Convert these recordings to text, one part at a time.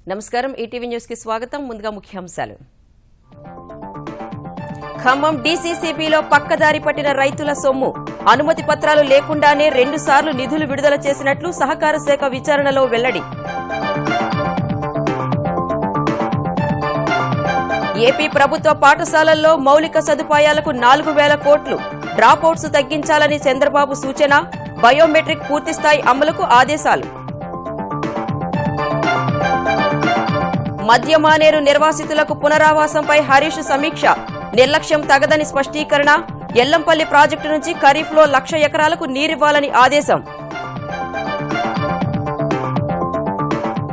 నమస్కారం ETV news కి స్వాగతం ముందుగా ముఖ్యాంశాలు ఖమ్మం డీసీసీబీలో పక్కదారి పట్టిన రైతుల సొమ్ము అనుమతి పత్రాలు లేకుండానే 2 సార్లు నిధులు విడుదల చేసినట్లు సహకార శాఖ విచారణలో వెల్లడి ఏపీ ప్రభుత్వ పాఠశాలల్లో మౌలిక సదుపాయాలకు 4000 కోట్లు డ్రాపౌట్స్ తగ్గించాలని చంద్రబాబు సూచన బయోమెట్రిక్ పూర్తిస్థాయి అమలుకు ఆదేశాలు మద్యమానేరు నిర్వాసితులకు పునరావాసంపై హరీష్ సమీక్ష నిర్లక్ష్యం తగదని స్పష్టీకరణ ఎల్లంపల్లి ప్రాజెక్టు నుంచి ఖరీఫ్లో 1,00,000 ఎకరాలకు నీరివ్వాలని ఆదేశం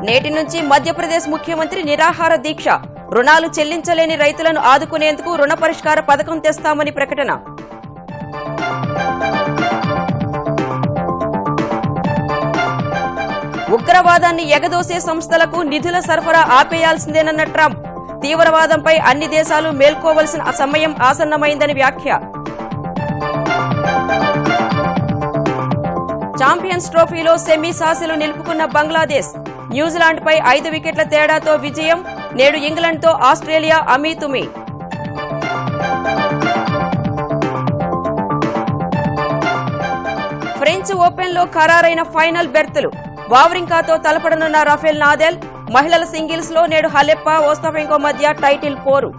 నేటి నుంచి మధ్యప్రదేశ్ ముఖ్యమంత్రి నిరాహార దీక్ష రుణాలు చెల్లించలేని రైతులను ఆదుకునేందుకు రుణ పరిష్కార పథకం తెస్తామని ప్రకటన ఉగ్రవాదాన్ని ఎగదోసే సంస్థలకు నిధుల సరఫరా ఆపేయాల్సిందేనన్న ట్రంప్ తీవ్రవాదంపై అన్ని దేశాలు మేల్కోవలసిన సమయం ఆసన్నమైందని వ్యాఖ్య ఛాంపియన్స్ ట్రోఫీలో సెమీస్ ఆశలు నిలుపుకున్న బంగ్లాదేశ్ న్యూజిలాండ్పై 5 వికెట్ల తేడాతో విజయం నేడు ఇంగ్లండ్తో ఆస్ట్రేలియా అమీతుమీ ఫ్రెంచ్ ఓపెన్లో ఖరారైన ఫైనల్ బెర్తులు వావ్రింకాతో తలపడనున్న రఫేల్ నాదెల్ మహిళల సింగిల్స్ లో నేడు హలెప్పా ఓస్తాపెంకో మధ్య టైటిల్ పోరు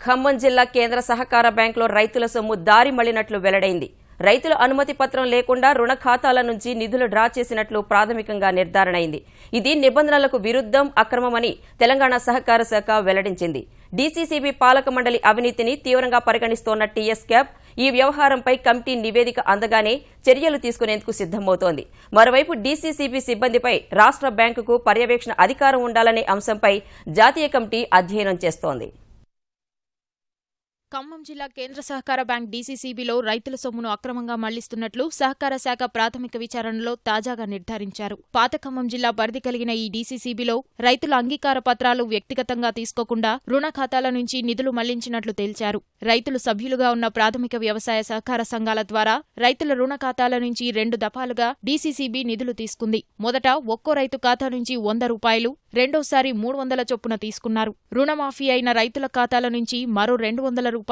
ఖమ్మం జిల్లా కేంద్ర సహకార బ్యాంకులో రైతుల సొమ్ము దారి మళ్లినట్లు వెల్లడైంది రైతుల అనుమతి పత్రం లేకుండా రుణ ఖాతాల నుంచి నిధులు డ్రా చేసినట్లు ప్రాథమికంగా నిర్ధారణైంది ఇది నిబంధనలకు విరుద్దం అక్రమమని తెలంగాణ సహకార శాఖ వెల్లడించింది డీసీసీబీ పాలక మండలి అవినీతిని తీవ్రంగా పరిగణిస్తోన్న టీఎస్ క్యాబ్ ఈ వ్యవహారంపై కమిటీ నివేదిక అందగానే చర్యలు తీసుకునేందుకు సిద్దమవుతోంది మరోవైపు డీసీసీబీ సిబ్బందిపై రాష్ట్ర బ్యాంకుకు పర్యవేక్షణ అధికారం ఉండాలనే అంశంపై జాతీయ కమిటీ అధ్యయనం చేస్తోంది ఖమ్మం జిల్లా కేంద్ర సహకార బ్యాంక్ డీసీసీబీలో రైతుల సొమ్మును అక్రమంగా మళ్లిస్తున్నట్లు సహకార శాఖ ప్రాథమిక విచారణలో తాజాగా నిర్ధారించారు పాత ఖమ్మం జిల్లా పరిధి కలిగిన ఈ డీసీసీబీలో రైతుల అంగీకార పత్రాలు వ్యక్తిగతంగా తీసుకోకుండా రుణ ఖాతాల నుంచి నిధులు మళ్లించినట్లు తేల్చారు రైతులు సభ్యులుగా ఉన్న ప్రాథమిక వ్యవసాయ సహకార సంఘాల ద్వారా రైతుల రుణ ఖాతాల నుంచి 2 దఫాలుగా డీసీసీబీ నిధులు తీసుకుంది మొదట ఒక్కో రైతు ఖాతా నుంచి ₹100 రెండోసారి 300 చొప్పున తీసుకున్నారు రుణమాఫీ అయిన రైతుల ఖాతాల నుంచి మరో ₹200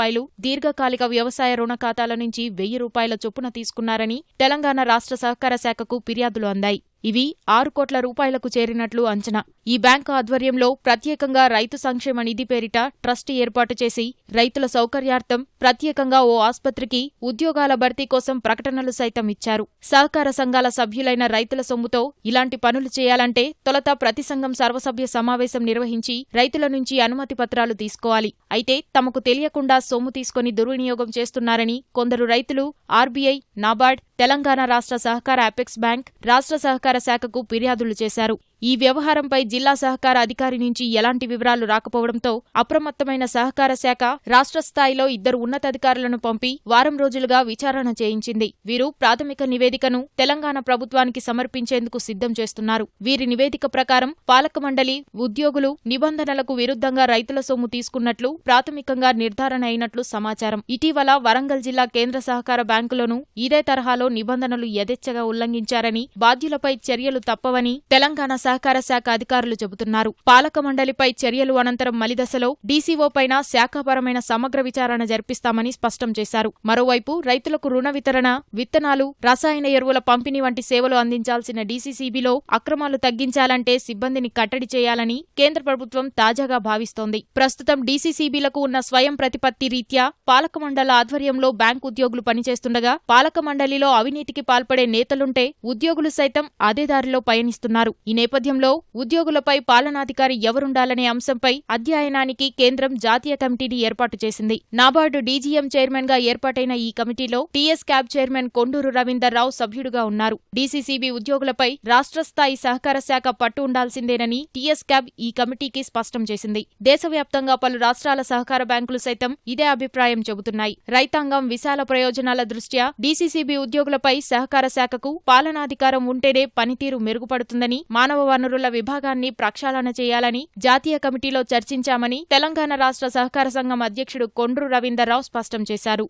దీర్ఘకాలిక వ్యవసాయ రుణ ఖాతాల నుంచి ₹1,000 చొప్పున తీసుకున్నారని తెలంగాణ రాష్ట్ర సహకార శాఖకు ఫిర్యాదులు అందాయి ఇవి 6 కోట్ల రూపాయలకు చేరినట్లు అంచనా ఈ బ్యాంకు ఆధ్వర్యంలో ప్రత్యేకంగా రైతు సంక్షేమ నిధి పేరిట ట్రస్ట్ ఏర్పాటు చేసి రైతుల సౌకర్యార్థం ప్రత్యేకంగా ఓ ఆస్పత్రికి ఉద్యోగాల భర్తీ కోసం ప్రకటనలు సైతం ఇచ్చారు సహకార సంఘాల సభ్యులైన రైతుల సొమ్ముతో ఇలాంటి పనులు చేయాలంటే తొలత ప్రతి సంఘం సర్వసభ్య సమావేశం నిర్వహించి రైతుల నుంచి అనుమతి పత్రాలు తీసుకోవాలి అయితే తమకు తెలియకుండా సొమ్ము తీసుకుని దుర్వినియోగం చేస్తున్నారని కొందరు రైతులు ఆర్బీఐ నాబార్డ్ తెలంగాణ రాష్ట్ర సహకార అపెక్స్ బ్యాంక్ రాష్ట్ర సహకార శాఖకు ఫిర్యాదులు చేశారు ఈ వ్యవహారంపై జిల్లా సహకార అధికారి నుంచి ఎలాంటి వివరాలు రాకపోవడంతో అప్రమత్తమైన సహకార శాఖ రాష్ట్ర స్థాయిలో 2 ఉన్నతాధికారులను పంపి వారం రోజులుగా విచారణ చేయించింది వీరు ప్రాథమిక నివేదికను తెలంగాణ ప్రభుత్వానికి సమర్పించేందుకు సిద్ధం చేస్తున్నారు వీరి నివేదిక ప్రకారం పాలక మండలి ఉద్యోగులు నిబంధనలకు విరుద్ధంగా రైతుల సొమ్ము తీసుకున్నట్లు ప్రాథమికంగా నిర్ధారణ అయినట్లు సమాచారం ఇటీవల వరంగల్ జిల్లా కేంద్ర సహకార బ్యాంకులోనూ ఇదే తరహాలో నిబంధనలు యథేచ్ఛగా ఉల్లంఘించారని బాధ్యులపై చర్యలు తప్పవని తెలంగాణ సహకార శాఖ అధికారులు చెబుతున్నారు పాలక మండలిపై చర్యలు అనంతరం మలిదశలో డీసీఓ పైన శాఖాపరమైన సమగ్ర విచారణ జరిపిస్తామని స్పష్టం చేశారు మరోవైపు రైతులకు రుణ వితరణ విత్తనాలు రసాయన ఎరువుల పంపిణీ వంటి సేవలు అందించాల్సిన డీసీసీబీలో అక్రమాలు తగ్గించాలంటే సిబ్బందిని కట్టడి చేయాలని కేంద్ర ప్రభుత్వం తాజాగా భావిస్తోంది ప్రస్తుతం డీసీసీబీలకు ఉన్న స్వయం ప్రతిపత్తి రీత్యా పాలక మండల ఆధ్వర్యంలో బ్యాంకు ఉద్యోగులు పనిచేస్తుండగా పాలక మండలిలో అవినీతికి పాల్పడే నేతలుంటే ఉద్యోగులు సైతం అదే దారిలో పయనిస్తున్నారు ఈ నేపథ్యంలో ఉద్యోగులపై పాలనాధికారి ఎవరుండాలనే అంశంపై అధ్యయనానికి కేంద్రం జాతీయ కమిటీని ఏర్పాటు చేసింది నాబార్డు డీజీఎం చైర్మన్ గా ఏర్పాటైన ఈ కమిటీలో TS cab chairman Konduru Ravinderrao సభ్యుడుగా ఉన్నారు డీసీసీబీ ఉద్యోగులపై రాష్ట్ర స్థాయి సహకార శాఖ పట్టు ఉండాల్సిందేనని టీఎస్ క్యాబ్ ఈ కమిటీకి స్పష్టం చేసింది దేశవ్యాప్తంగా పలు రాష్ట్రాల సహకార బ్యాంకులు సైతం ఇదే అభిప్రాయం చెబుతున్నాయి రైతాంగం విశాల ప్రయోజనాల దృష్ట్యా డీసీసీబీ ఉద్యోగులపై సహకార శాఖకు పాలనాధికారం ఉంటేనే పనితీరు మెరుగుపడుతుందని మానవ వనరుల విభాగాన్ని ప్రక్షాళన చేయాలని జాతీయ కమిటీలో చర్చించామని తెలంగాణ రాష్ట్ర సహకార సంఘం అధ్యక్షుడు కొండ్రు రవీందర్రావు స్పష్టం చేశారు.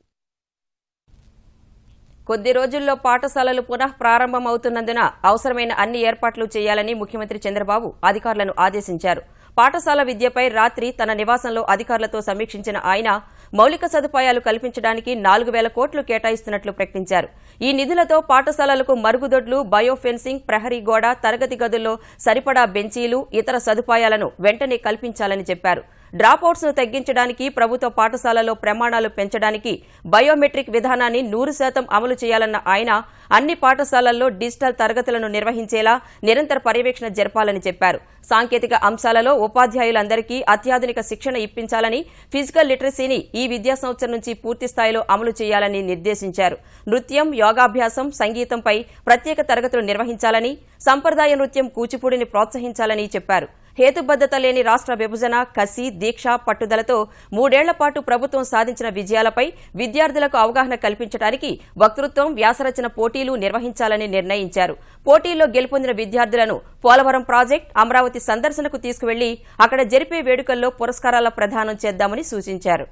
కొద్ది రోజుల్లో పాఠశాలలు పునః ప్రారంభమవుతున్నందున అవసరమైన అన్ని ఏర్పాట్లు చేయాలని ముఖ్యమంత్రి చంద్రబాబు అధికారులను ఆదేశించారు. పాఠశాల విద్యపై రాత్రి తన నివాసంలో అధికారులతో సమీక్షించిన ఆయన మౌలిక సదుపాయాలు కల్పించడానికి 4,000 కోట్లు కేటాయిస్తున్నట్లు ప్రకటించారు. ఈ నిధులతో పాఠశాలలకు మరుగుదొడ్లు, బయోఫెన్సింగ్, ప్రహరీ గోడ, తరగతి గదుల్లో సరిపడా బెంచీలు, ఇతర సదుపాయాలను వెంటనే కల్పించాలని చెప్పారు. డ్రాపౌట్స్ ను తగ్గించడానికి, ప్రభుత్వ పాఠశాలల్లో ప్రమాణాలు పెంచడానికి బయోమెట్రిక్ విధానాన్ని 100% అమలు చేయాలన్న ఆయన అన్ని పాఠశాలల్లో డిజిటల్ తరగతులను నిర్వహించేలా నిరంతర పర్యవేక్షణ జరపాలని చెప్పారు. సాంకేతిక అంశాలలో ఉపాధ్యాయులందరికీ అత్యాధునిక శిక్షణ ఇప్పించాలని, ఫిజికల్ లిటరసీని ఈ విద్యా సంవత్సరం నుంచి పూర్తి స్థాయిలో అమలు చేయాలని నిర్దేశించారు. నృత్యం, యోగాభ్యాసం, సంగీతంపై ప్రత్యేక తరగతులు నిర్వహించాలని, సంప్రదాయ నృత్యం కూచిపూడిని ప్రోత్సహించాలని చెప్పారు. హేతుబద్దత లేని రాష్ట్ర విభజన, కసి, దీక్ష, పట్టుదలతో 3 ఏళ్ల పాటు ప్రభుత్వం సాధించిన విజయాలపై విద్యార్థులకు అవగాహన కల్పించడానికి వక్తృత్వం, వ్యాసరచన పోటీలు నిర్వహించాలని నిర్ణయించారు. పోటీల్లో గెలుపొందిన విద్యార్థులను పోలవరం ప్రాజెక్టు, అమరావతి సందర్శనకు తీసుకువెళ్లి అక్కడ జరిపే వేడుకల్లో పురస్కారాల ప్రదానం చేద్దామని సూచించారు.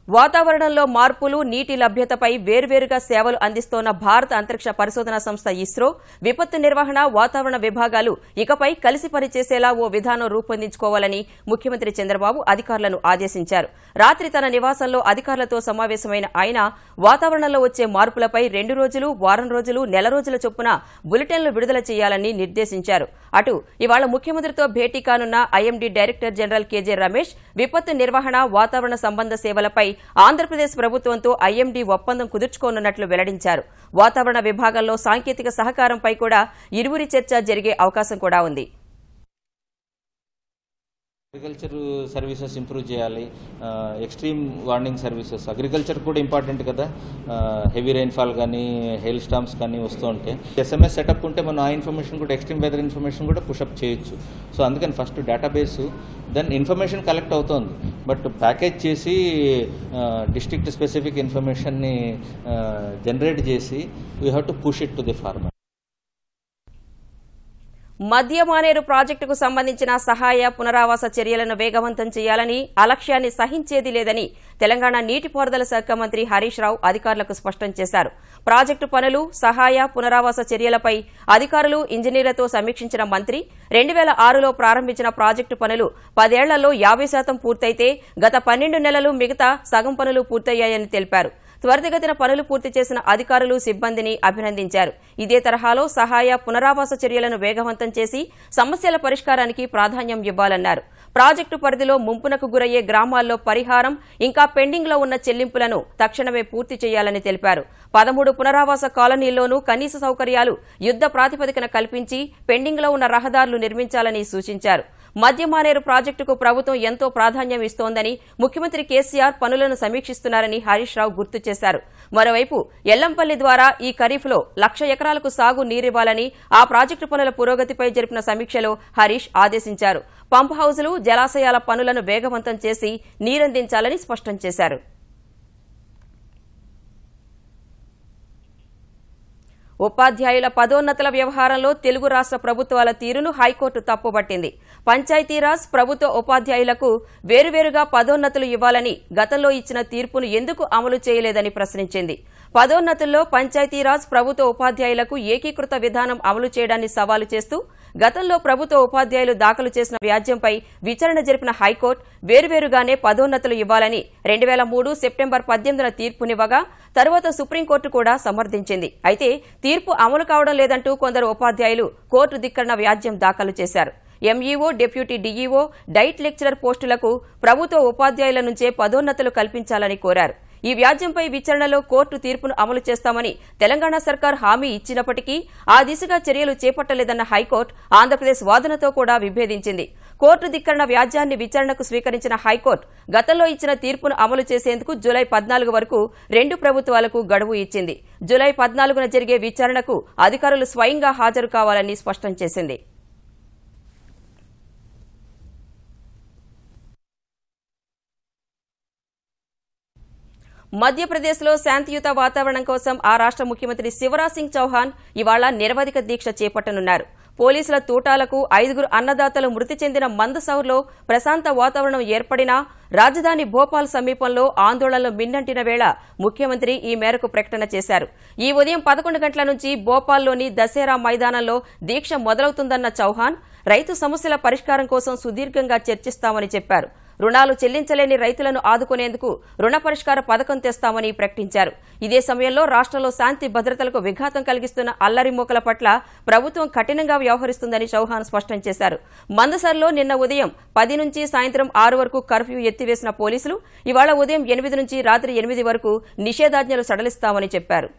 వాతావరణంలో మార్పులు, నీటి లభ్యతపై వేర్వేరుగా సేవలు అందిస్తోన్న భారత అంతరిక్ష పరిశోధనా సంస్థ ఇస్రో విపత్తు నిర్వహణ, వాతావరణ విభాగాలు ఇకపై కలిసి పనిచేసేలా ఓ విధానం రూపొందించుకోవాలని ముఖ్యమంత్రి చంద్రబాబు అధికారులను ఆదేశించారు. రాత్రి తన నివాసంలో అధికారులతో సమావేశమైన ఆయన వాతావరణంలో వచ్చే మార్పులపై 2 రోజులు, వారం రోజులు, నెల రోజుల చొప్పున బులెటిన్లు విడుదల చేయాలని నిర్దేశించారు. అటు ఇవాళ ముఖ్యమంత్రితో భేటీ కానున్న IMD director general KJ Ramesh విపత్తు నిర్వహణ, వాతావరణ సంబంధ సేవలపై ఆంధ్రప్రదేశ్ ప్రభుత్వంతో ఐఎండీ ఒప్పందం కుదుర్చుకోనున్నట్లు వెల్లడించారు. వాతావరణ విభాగంలో సాంకేతిక సహకారంపై కూడా ఇరువురి చర్చ జరిగే అవకాశం కూడా ఉంది. అగ్రికల్చర్ సర్వీసెస్ ఇంప్రూవ్ చేయాలి, ఎక్స్ట్రీమ్ వార్నింగ్ సర్వీసెస్, అగ్రికల్చర్ కూడా ఇంపార్టెంట్ కదా, హెవీ రైన్ఫాల్ కానీ, హెయిల్ స్టామ్స్ కానీ వస్తూ ఉంటే SMS సెటప్ ఉంటే మనం ఆ ఇన్ఫర్మేషన్ కూడా, ఎక్స్ట్రీమ్ వెదర్ ఇన్ఫర్మేషన్ కూడా పుషప్ చేయొచ్చు. సో అందుకని first database, then information collect అవుతోంది, బట్ ప్యాకేజ్ చేసి డిస్ట్రిక్ట్ స్పెసిఫిక్ ఇన్ఫర్మేషన్ని జనరేట్ చేసి we have to push it to the farmer. మధ్య మానేరు ప్రాజెక్టుకు సంబంధించిన సహాయ, పునరావాస చర్యలను వేగవంతం చేయాలని, అలక్ష్యాన్ని సహించేది లేదని తెలంగాణ నీటిపారుదల శాఖ మంత్రి హరీష్ రావు అధికారులకు స్పష్టం చేశారు. ప్రాజెక్టు పనులు, సహాయ, పునరావాస చర్యలపై అధికారులు, ఇంజనీర్లతో సమీక్షించిన మంత్రి 2006లో ప్రారంభించిన ప్రాజెక్టు పనులు 10 ఏళ్లలో 50% పూర్తయితే గత 12 నెలలు మిగతా సగం పనులు పూర్తయ్యాయని తెలిపారు. త్వరితగతిన పనులు పూర్తి చేసిన అధికారులు, సిబ్బందిని అభినందించారు. ఇదే తరహాలో సహాయ, పునరావాస చర్యలను వేగవంతం చేసి సమస్యల పరిష్కారానికి ప్రాధాన్యం ఇవ్వాలన్నారు. ప్రాజెక్టు పరిధిలో ముంపునకు గురయ్యే గ్రామాల్లో పరిహారం, ఇంకా పెండింగ్లో ఉన్న చెల్లింపులను తక్షణమే పూర్తి చేయాలని తెలిపారు. 13 పునరావాస కాలనీల్లోనూ కనీస సౌకర్యాలు యుద్ధ ప్రాతిపదికన కల్పించి పెండింగ్లో ఉన్న రహదారులు నిర్మించాలని సూచించారు. మధ్య మానేరు ప్రాజెక్టుకు ప్రభుత్వం ఎంతో ప్రాధాన్యం ఇస్తోందని, ముఖ్యమంత్రి కేసీఆర్ పనులను సమీక్షిస్తున్నారని హరీష్ రావు గుర్తు చేశారు. మరోవైపు ఎల్లంపల్లి ద్వారా ఈ ఖరీఫ్లో 1,00,000 ఎకరాలకు సాగు నీరివ్వాలని ఆ ప్రాజెక్టు పనుల పురోగతిపై జరిపిన సమీక్షలో హరీష్ ఆదేశించారు. పంప్ హౌజులు, జలాశయాల పనులను వేగవంతం చేసి నీరందించాలని స్పష్టం చేశారు. ఉపాధ్యాయుల పదోన్నతుల వ్యవహారంలో తెలుగు రాష్ట్ర ప్రభుత్వాల తీరును హైకోర్టు తప్పుబట్టింది. పంచాయతీరాజ్, ప్రభుత్వ ఉపాధ్యాయులకు వేరువేరుగా పదోన్నతులు ఇవ్వాలని గతంలో ఇచ్చిన తీర్పును ఎందుకు అమలు చేయలేదని ప్రశ్నించింది. పదోన్నతుల్లో పంచాయతీరాజ్, ప్రభుత్వ ఉపాధ్యాయులకు ఏకీకృత విధానం అమలు చేయడాన్ని సవాలు చేస్తూ గతంలో ప్రభుత్వ ఉపాధ్యాయులు దాఖలు చేసిన వ్యాజ్యంపై విచారణ జరిపిన హైకోర్టు వేరువేరుగానే పదోన్నతులు ఇవ్వాలని 2003 సెప్టెంబర్ 18న తీర్పునివ్వగా తరువాత సుప్రీంకోర్టు కూడా సమర్థించింది. అయితే తీర్పు అమలు కావడం లేదంటూ కొందరు ఉపాధ్యాయులు కోర్టు ధిక్కరణ వ్యాజ్యం దాఖలు చేశారు. MEO, deputy DEO, diet lecturer పోస్టులకు ప్రభుత్వ ఉపాధ్యాయుల నుంచే పదోన్నతులు కల్పించాలని కోరారు. ఈ వ్యాజ్యంపై విచారణలో కోర్టు తీర్పును అమలు చేస్తామని తెలంగాణ సర్కార్ హామీ ఇచ్చినప్పటికీ ఆ దిశగా చర్యలు చేపట్టలేదన్న హైకోర్టు ఆంధ్రప్రదేశ్ వాదనతో కూడా విభేదించింది. కోర్టు ధిక్కరణ వ్యాజ్యాన్ని విచారణకు స్వీకరించిన హైకోర్టు గతంలో ఇచ్చిన తీర్పును అమలు చేసేందుకు జూలై 14 వరకు 2 ప్రభుత్వాలకు గడువు ఇచ్చింది. జూలై 14న జరిగే విచారణకు అధికారులు స్వయంగా హాజరు కావాలని స్పష్టం చేసింది. మధ్యప్రదేశ్లో శాంతియుత వాతావరణం కోసం ఆ రాష్ట్ర ముఖ్యమంత్రి శివరాజ్ సింగ్ చౌహాన్ ఇవాళ నిరవధిక దీక్ష చేపట్టనున్నారు. పోలీసుల తూటాలకు 5 అన్నదాతలు మృతి చెందిన మందసౌర్లో ప్రశాంత వాతావరణం ఏర్పడినా రాజధాని భోపాల్ సమీపంలో ఆందోళనలు మిన్నంటిన వేళ ముఖ్యమంత్రి ఈ మేరకు ప్రకటన చేశారు. ఈ ఉదయం 11 గంటల నుంచి భోపాల్లోని దశేరా మైదానంలో దీక్ష మొదలవుతుందన్న చౌహాన్ రైతు సమస్యల పరిష్కారం కోసం సుదీర్ఘంగా చర్చిస్తామని చెప్పారు. రుణాలు చెల్లించలేని రైతులను ఆదుకునేందుకు రుణ పరిష్కార పథకం తెస్తామని ప్రకటించారు. ఇదే సమయంలో రాష్ట్రంలో శాంతి భద్రతలకు విఘాతం కలిగిస్తున్న అల్లరి మూకల పట్ల ప్రభుత్వం కఠినంగా వ్యవహరిస్తుందని చౌహాన్ స్పష్టం చేశారు. మందసర్లో నిన్న ఉదయం 10 నుంచి సాయంత్రం 6 వరకు కర్ఫ్యూ ఎత్తివేసిన పోలీసులు ఇవాళ ఉదయం 8 నుంచి రాత్రి 8 వరకు నిషేధాజ్ఞలు సడలిస్తామని చెప్పారు.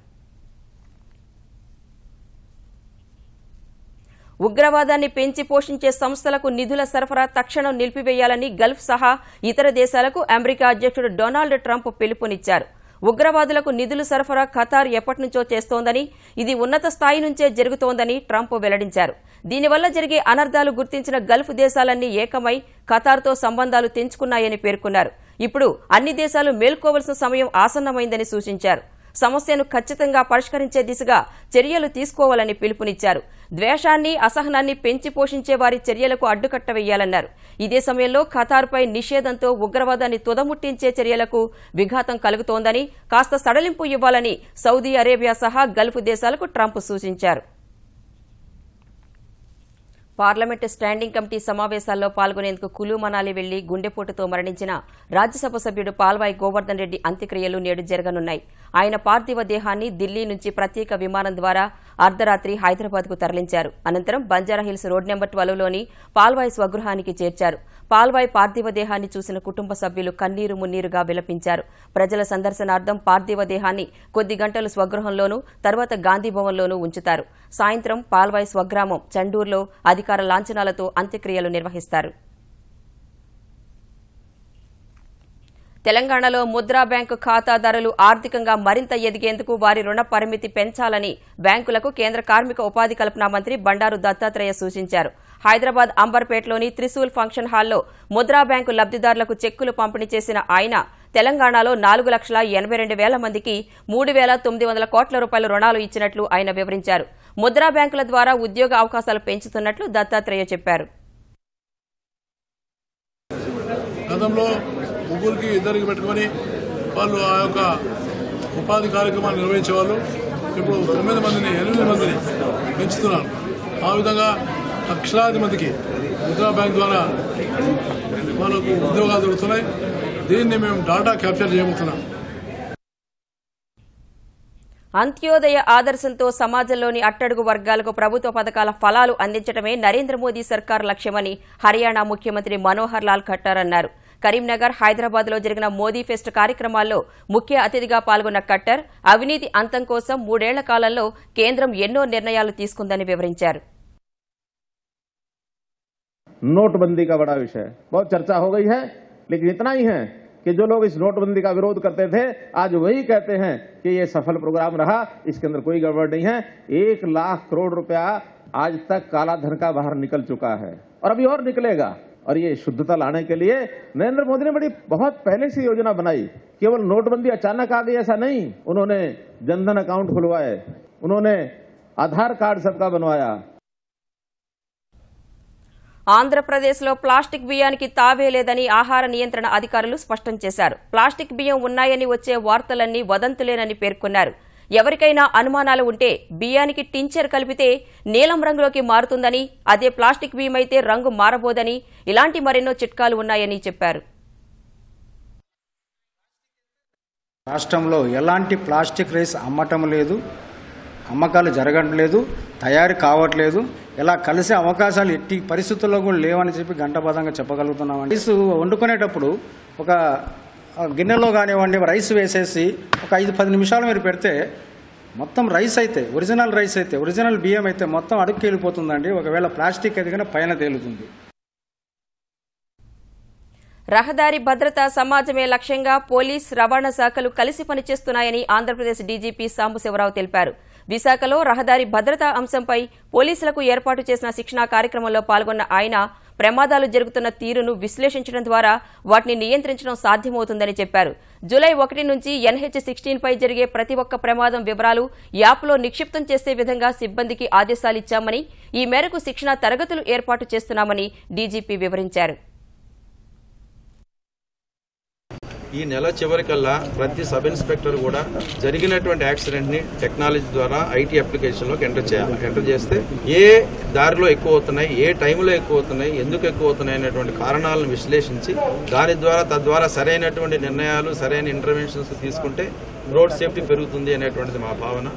ఉగ్రవాదాన్ని పెంచి పోషించే సంస్థలకు నిధుల సరఫరా తక్షణం నిలిపివేయాలని గల్ఫ్ సహా ఇతర దేశాలకు అమెరికా అధ్యక్షుడు డొనాల్డ్ ట్రంప్ పిలుపునిచ్చారు. ఉగ్రవాదులకు నిధుల సరఫరా ఖతార్ ఎప్పటినుంచో చేస్తోందని, ఇది ఉన్నత స్థాయి నుంచే జరుగుతోందని ట్రంప్ వెల్లడించారు. దీనివల్ల జరిగే అనర్థాలు గుర్తించిన గల్ఫ్ దేశాలన్నీ ఏకమై ఖతార్తో సంబంధాలు తెంచుకున్నాయని పేర్కొన్నారు. ఇప్పుడు అన్ని దేశాలు మేల్కోవలసిన సమయం ఆసన్నమైందని సూచించారు. సమస్యను ఖచ్చితంగా పరిష్కరించే దిశగా చర్యలు తీసుకోవాలని పిలుపునిచ్చారు. ద్వేషాన్ని, అసహనాన్ని పెంచి పోషించే వారి చర్యలకు అడ్డుకట్ట వేయాలన్నారు. ఇదే సమయంలో ఖతార్పై నిషేధంతో ఉగ్రవాదాన్ని తుదముట్టించే చర్యలకు విఘాతం కలుగుతోందని, కాస్త సడలింపు ఇవ్వాలని సౌదీ అరేబియా సహా గల్ఫ్ దేశాలకు ట్రంప్ సూచించారు. పార్లమెంటు స్టాండింగ్ కమిటీ సమావేశాల్లో పాల్గొనేందుకు కులు మనాలి వెళ్లి గుండెపోటుతో మరణించిన రాజ్యసభ సభ్యుడు పాల్వాయి గోవర్ధన్ రెడ్డి అంత్యక్రియలు నేడు జరగనున్నాయి. ఆయన పార్థివ దేహాన్ని ఢిల్లీ నుంచి ప్రత్యేక విమానం ద్వారా అర్ధరాత్రి హైదరాబాద్కు తరలించారు. అనంతరం బంజారాహిల్స్ రోడ్ నెంబర్ 12లోని పాల్వాయి స్వగృహానికి చేర్చారు. పాల్వాయి పార్థివ దేహాన్ని చూసిన కుటుంబ సభ్యులు కన్నీరు మున్నీరుగా విలపించారు. ప్రజల సందర్శనార్థం పార్థివ దేహాన్ని కొద్ది గంటలు స్వగృహంలోనూ తర్వాత గాంధీభవన్లోనూ ఉంచుతారు. సాయంత్రం పాల్వాయి స్వగ్రామం చండూర్లో అధికార లాంఛనాలతో అంత్యక్రియలు నిర్వహిస్తారు. తెలంగాణలో ముద్రా బ్యాంకు ఖాతాదారులు ఆర్థికంగా మరింత ఎదిగేందుకు వారి రుణ పరిమితి పెంచాలని బ్యాంకులకు కేంద్ర కార్మిక ఉపాధి కల్పన మంత్రి బండారు దత్తాత్రేయ సూచించారు. హైదరాబాద్ అంబర్పేటలోని త్రిశూల్ ఫంక్షన్ హాల్లో ముద్రా బ్యాంకు లబ్దిదారులకు చెక్కులు పంపిణీ చేసిన ఆయన తెలంగాణలో 4,82,000 మందికి 3,900 కోట్ల రూపాయల రుణాలు ఇచ్చినట్లు ఆయన వివరించారు. ముద్రా బ్యాంకుల ద్వారా ఉద్యోగ అవకాశాలు పెంచుతున్నట్లు దత్తాత్రేయ చెప్పారు. గతంలో ముగ్గురికి ఇద్దరికి పెట్టుకుని వాళ్ళు ఆ యొక్క ఉపాధి కార్యక్రమాలు నిర్వహించేవాళ్ళు. ఇప్పుడు 9 మందిని 8 మందిని పెంచుతున్నారు. ఆ విధంగా లక్షలాది మందికి ముద్రా బ్యాంక్ ద్వారా వాళ్ళకు ఉద్యోగాలు దొరుకుతున్నాయి. దీన్ని మేము డాటా క్యాప్చర్ చేయబోతున్నాం. అంత్యోదయ ఆదర్శంతో సమాజంలోని అట్టడుగు వర్గాలకు ప్రభుత్వ పథకాల ఫలాలు అందించడమే నరేంద్ర మోదీ సర్కార్ లక్ష్యమని హర్యానా ముఖ్యమంత్రి మనోహర్ లాల్ ఖట్టర్ అన్నారు. కరీంనగర్, హైదరాబాద్లో జరిగిన మోదీ ఫెస్ట్ కార్యక్రమాల్లో ముఖ్య అతిథిగా పాల్గొన్న ఖట్టర్ అవినీతి అంతం కోసం 3 ఏళ్ల కాలంలో కేంద్రం ఎన్నో నిర్ణయాలు తీసుకుందని వివరించారు. नोटबंदी का बड़ा विषय बहुत चर्चा हो गई है, लेकिन इतना ही है कि जो लोग इस नोटबंदी का विरोध करते थे आज वही कहते हैं कि ये सफल प्रोग्राम रहा, इसके अंदर कोई गड़बड़ नहीं है। 1 लाख करोड़ रुपया आज तक काला धन का बाहर निकल चुका है और अभी और निकलेगा। और ये शुद्धता लाने के लिए नरेंद्र मोदी ने बहुत पहले से योजना बनाई। केवल नोटबंदी अचानक आ गई ऐसा नहीं, उन्होंने जनधन अकाउंट खुलवाए, उन्होंने आधार कार्ड सबका बनवाया। ఆంధ్రప్రదేశ్లో ప్లాస్టిక్ బియ్యానికి తావే లేదని ఆహార నియంత్రణ అధికారులు స్పష్టం చేశారు. ప్లాస్టిక్ బియ్యం ఉన్నాయని వచ్చే వార్తలన్నీ వదంతులేనని పేర్కొన్నారు. ఎవరికైనా అనుమానాలు ఉంటే బియ్యానికి టించర్ కలిపితే నీలం రంగులోకి మారుతుందని, అదే ప్లాస్టిక్ బియ్యం అయితే రంగు మారబోదని, ఇలాంటి మరెన్నో చిట్కాలు ఉన్నాయని చెప్పారు. రాష్ట్రంలో ఎలాంటి ప్లాస్టిక్ రైస్ అమ్మటం లేదు, అమ్మకాలు జరగట్లేదు, తయారు కావట్లేదు. ఇలా కలిసే అవకాశాలు ఎట్టి పరిస్థితుల్లో కూడా లేవని చెప్పి గంటబద్ధంగా చెప్పగలుగుతున్నామండి. రైస్ వండుకునేటప్పుడు ఒక గిన్నెలో కానివ్వండి రైస్ వేసేసి ఒక 5-10 నిమిషాలు మీరు పెడితే మొత్తం రైస్ అయితే ఒరిజినల్ బియ్యం అయితే మొత్తం అడుక్కి వెళ్ళిపోతుందండి. ఒకవేళ ప్లాస్టిక్ అయితే కనుక పైన తేలుతుంది. రహదారి భద్రత సమాజమే లక్ష్యంగా పోలీస్, రవాణా శాఖలు కలిసి పనిచేస్తున్నాయని ఆంధ్రప్రదేశ్ డీజీపీ సాంబశివరావు తెలిపారు. విశాఖలో రహదారి భద్రతా అంశంపై పోలీసులకు ఏర్పాటు చేసిన శిక్షణా కార్యక్రమంలో పాల్గొన్న ఆయన ప్రమాదాలు జరుగుతున్న తీరును విశ్లేషించడం ద్వారా వాటిని నియంత్రించడం సాధ్యమవుతుందని చెప్పారు. జూలై 1 నుంచి NH-16 పై జరిగే ప్రతి ఒక్క ప్రమాదం వివరాలు యాప్లో నిక్షిప్తం చేసే విధంగా సిబ్బందికి ఆదేశాలిచ్చామని, ఈ మేరకు శిక్షణా తరగతులు ఏర్పాటు చేస్తున్నామని డీజీపీ వివరించారు. ఈ నెల చివరికల్లా ప్రతి సబ్ ఇన్స్పెక్టర్ కూడా జరిగినటువంటి యాక్సిడెంట్ని టెక్నాలజీ ద్వారా ఐటీ అప్లికేషన్లోకి ఎంటర్ చేయాలి. ఎంటర్ చేస్తే ఏ దారిలో ఎక్కువ అవుతున్నాయి, ఏ టైంలో ఎక్కువ అవుతున్నాయి, ఎందుకు ఎక్కువ అవుతున్నాయి అనేటువంటి కారణాలను విశ్లేషించి తద్వారా సరైనటువంటి నిర్ణయాలు, సరైన ఇంటర్వెన్షన్స్ తీసుకుంటే రోడ్ సేఫ్టీ పెరుగుతుంది అనేటువంటిది మా భావన.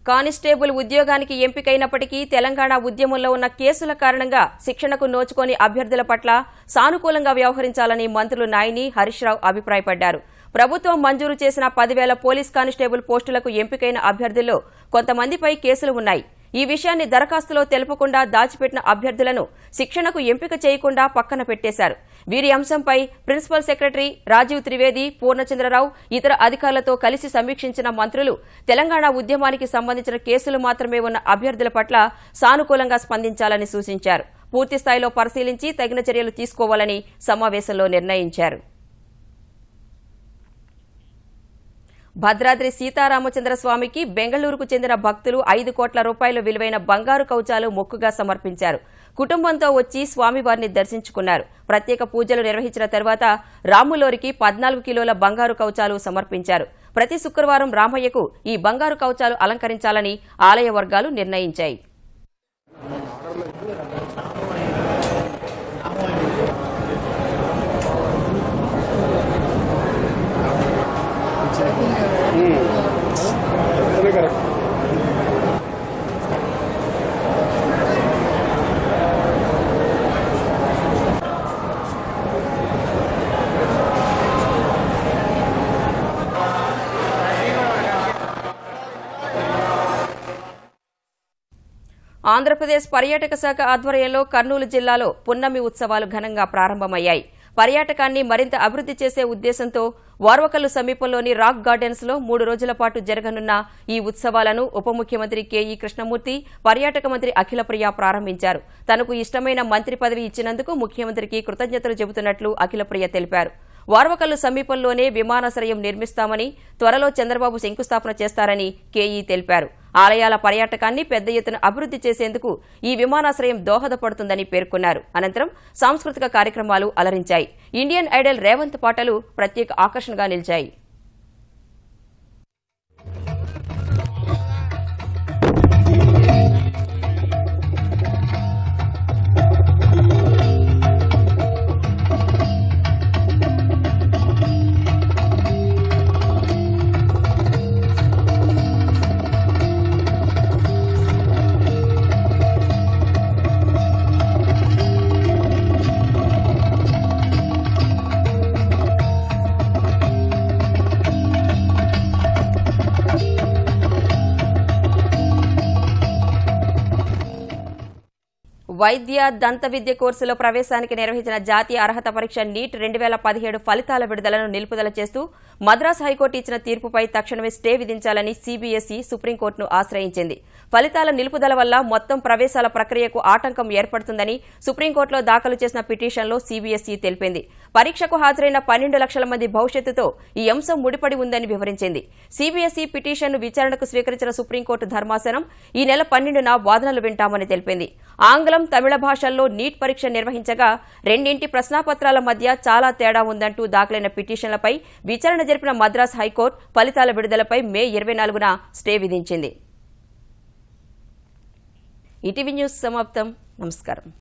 కానిస్టేబుల్ ఉద్యోగానికి ఎంపికైనప్పటికీ తెలంగాణ ఉద్యమంలో ఉన్న కేసుల కారణంగా శిక్షణకు నోచుకోని అభ్యర్థుల పట్ల సానుకూలంగా వ్యవహరించాలని మంత్రులు నాయిని, హరీష్ రావు అభిప్రాయపడ్డారు. ప్రభుత్వం మంజూరు చేసిన 10,000 పోలీస్ కానిస్టేబుల్ పోస్టులకు ఎంపికైన అభ్యర్థుల్లో కొంతమందిపై కేసులు ఉన్నాయి. ఈ విషయాన్ని దరఖాస్తులో తెలపకుండా దాచిపెట్టిన అభ్యర్థులను శిక్షణకు ఎంపిక చేయకుండా పక్కన పెట్టేశారు. వీరి అంశంపై ప్రిన్సిపల్ సెక్రటరీ రాజీవ్ త్రివేది, పూర్ణచంద్రరావు ఇతర అధికారులతో కలిసి సమీక్షించిన మంత్రులు తెలంగాణ ఉద్యమానికి సంబంధించిన కేసులు మాత్రమే ఉన్న అభ్యర్థుల పట్ల సానుకూలంగా స్పందించాలని సూచించారు. పూర్తిస్థాయిలో పరిశీలించి తగిన చర్యలు తీసుకోవాలని సమావేశంలో నిర్ణయించారు. భద్రాద్రి సీతారామచంద్రస్వామికి బెంగళూరుకు చెందిన భక్తులు 5 కోట్ల రూపాయల విలువైన బంగారు కవచాలు మొక్కుగా సమర్పించారు. కుటుంబంతో వచ్చి స్వామివారిని దర్శించుకున్నారు. ప్రత్యేక పూజలు నిర్వహించిన తర్వాత రాములోరికి 14 కిలోల బంగారు కవచాలు సమర్పించారు. ప్రతి శుక్రవారం రామయ్యకు ఈ బంగారు కవచాలు అలంకరించాలని ఆలయ వర్గాలు నిర్ణయించాయి. ఆంధ్రప్రదేశ్ పర్యాటక శాఖ ఆధ్వర్యంలో కర్నూలు జిల్లాలో పున్నమి ఉత్సవాలు ఘనంగా ప్రారంభమయ్యాయి. పర్యాటకాన్ని మరింత అభివృద్ది చేసే ఉద్దేశంతో వార్వకల్లు సమీపంలోని రాక్ గార్డెన్స్ లో 3 రోజుల పాటు జరగనున్న ఈ ఉత్సవాలను ఉప ముఖ్యమంత్రి కెఈ కృష్ణమూర్తి, పర్యాటక మంత్రి అఖిలప్రియ ప్రారంభించారు. తనకు ఇష్టమైన మంత్రి పదవి ఇచ్చినందుకు ముఖ్యమంత్రికి కృతజ్ఞతలు చెబుతున్నట్లు అఖిలప్రియ తెలిపారు. వార్వకల్లు సమీపంలోనే విమానాశ్రయం నిర్మిస్తామని, త్వరలో చంద్రబాబు శంకుస్థాపన చేస్తారని కేఈ తెలిపారు. ఆలయాల పర్యాటకాన్ని పెద్ద ఎత్తున అభివృద్ది చేసేందుకు ఈ విమానాశ్రయం దోహదపడుతుందని పేర్కొన్నారు. అనంతరం సాంస్కృతిక కార్యక్రమాలు అలరించాయి. ఇండియన్ ఐడల్ రేవంత్ పాటలు ప్రత్యేక ఆకర్షణగా నిలిచాయి. వైద్య దంత విద్య కోర్సులో ప్రవేశానికి నిర్వహించిన జాతీయ అర్హత పరీక్ష నీట్ 2017 ఫలితాల విడుదలను నిలుపుదల చేస్తూ మద్రాసు హైకోర్టు ఇచ్చిన తీర్పుపై తక్షణమే స్టే విధించాలని సీబీఎస్ఈ సుప్రీంకోర్టును ఆశ్రయించింది. ఫలితాల నిలుపుదల వల్ల మొత్తం ప్రవేశాల ప్రక్రియకు ఆటంకం ఏర్పడుతుందని సుప్రీంకోర్టులో దాఖలు చేసిన పిటిషన్లో సీబీఎస్ఈ తెలిపింది. పరీక్షకు హాజరైన 12 లక్షల మంది భవిష్యత్తుతో ఈ అంశం ముడిపడి ఉందని వివరించింది. సీబీఎస్ఈ పిటిషన్ను విచారణకు స్వీకరించిన సుప్రీంకోర్టు ధర్మాసనం ఈ నెల 12న వాదనలు వింటామని తెలిపింది. ఆంగ్లం, తమిళ భాషల్లో నీట్ పరీక్ష నిర్వహించగా రెండింటి ప్రశ్నాపత్రాల మధ్య చాలా తేడా ఉందంటూ దాఖలైన పిటిషన్లపై విచారణ జరిపిన మద్రాసు హైకోర్టు ఫలితాల విడుదలపై మే 24న స్టే విధించింది. ఈటీవీ న్యూస్ సమాప్తం. నమస్కారం.